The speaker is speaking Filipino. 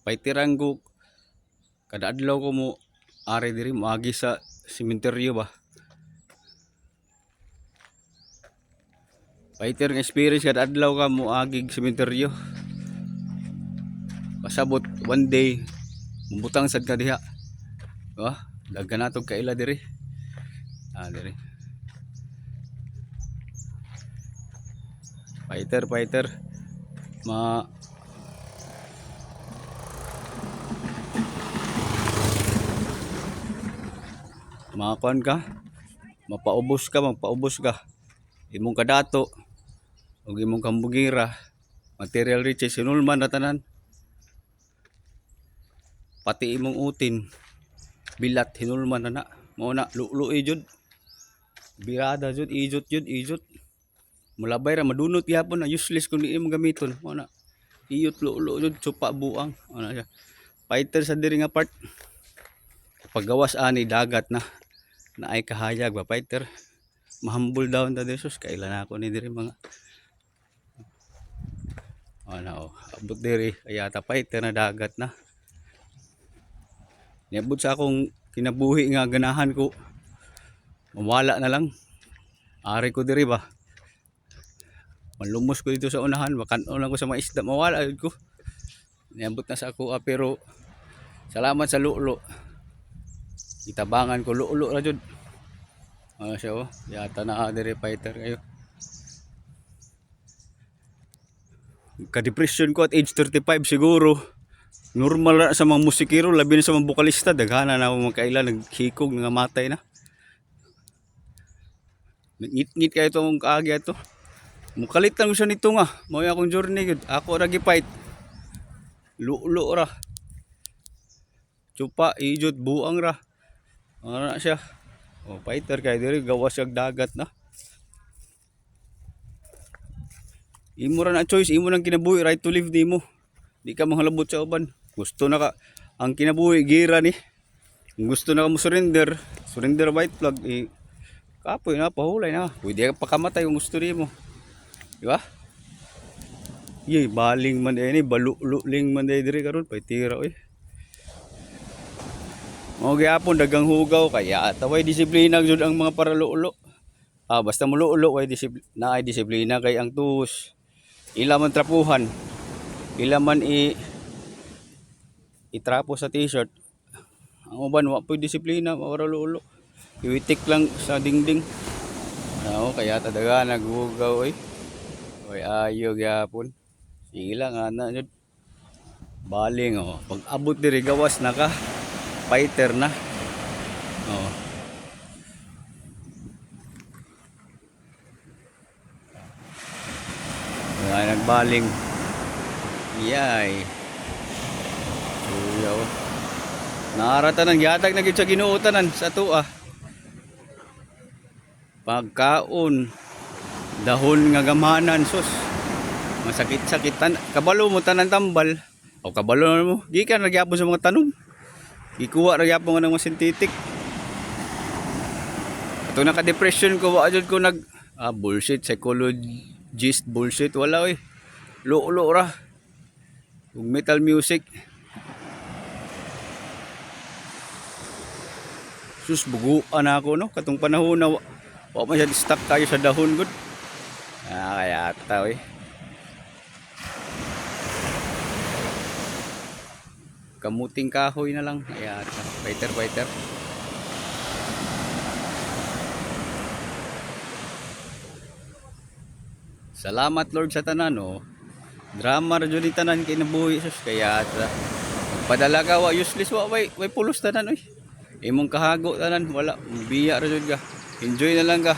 Paitiranggo kada adlaw ko mo ari diri moagi sa sementeryo ba. Paiter nga experience kada adlaw ka moagi sementeryo. Pasabot one day mubutang sad ka diha. Daghan natog kaila diri. Diri. Fighter makakuan ka, magpaubos ka imong kadato ug imong kambugira, material riches sinulman na tanan, pati imong utin bilat hinulman na mao na luoy jud, birada jud, ijot mulabay ra madunot gyapon na useless kun di mo gamiton. Mao na iyot lulo jud supa buang ana siya. Fighter sa diri nga part paggawas ani dagat na naay kahayag ba fighter mahambol daw ta desos kailan ako ni diri mga abot diri kaya ta fighter na dagat na niabot sa akong kinabuhi nga ganahan ko mawala na lang ari ko diri ba malumos ko dito sa unahan makan-on lang ko sa mga isda mawala yun ko niabot na sa ako pero salamat sa lulo itabangan ko lulo ra jud siya yata na diri fighter kayo ka depression ko at age 35 siguro normal ra sa mga musikero labi na sa mga bokalista daghana na ako magkaila naghikog nangamatay na ngit kayo itong kaagya to mukalit lang ko siya nito nga mao akong journey gud ako ra gi-fight lulo ra tsupa ijot buang ra ana siya fighter kay diri gawas yung dagat na imo ra na choice imo nang kinabuhi right to live nimo di ka mahalabot sa uban gusto na ka ang kinabuhi gira ni gusto na ka mo surrender white flag kapoy na pahulay na pwede ka pakamatay kung gusto nimo di ba baling man ni baluling man diri karon paitira Mao gyapon dagang hugaw kaya taway disiplina jud ang mga paralulo. Basta mo lulo way disiplina ay disiplina kay ang tus. Ila man trapuhan. Ila man itrapo sa t-shirt. Ang uban wa poy disiplina para lulo. Iwitik lang sa dingding. Kaya tadaga naghugaw ayo gyapon. Sila nga na jud. Baling pag abot diri gawas na ka. Fighter na nagbaling naarata ng yatag na gyud sa Ginoo tanan sa tuwa pagkaon dahon nga gamanan sus masakit-sakitan kabalo mo tanan tambal o kabalo mo gikan nagyapon sa mga tanom ikuha ra gyapon nga ng synthetic ato naka-depression ko wa jud ko nag bullshit psychologist bullshit wala lulo ra ug metal music sus buguan ako no katong panahon na wa man siya stuck kayo sa dahon gud kaya ta kamuting kahoy na lang fighter salamat Lord sa tanan drama ra jud tanan kinabuhi sus kaya padala ka wa useless way pulos tanan imong kahago tanan wala biya ra jud ka enjoy na lang ka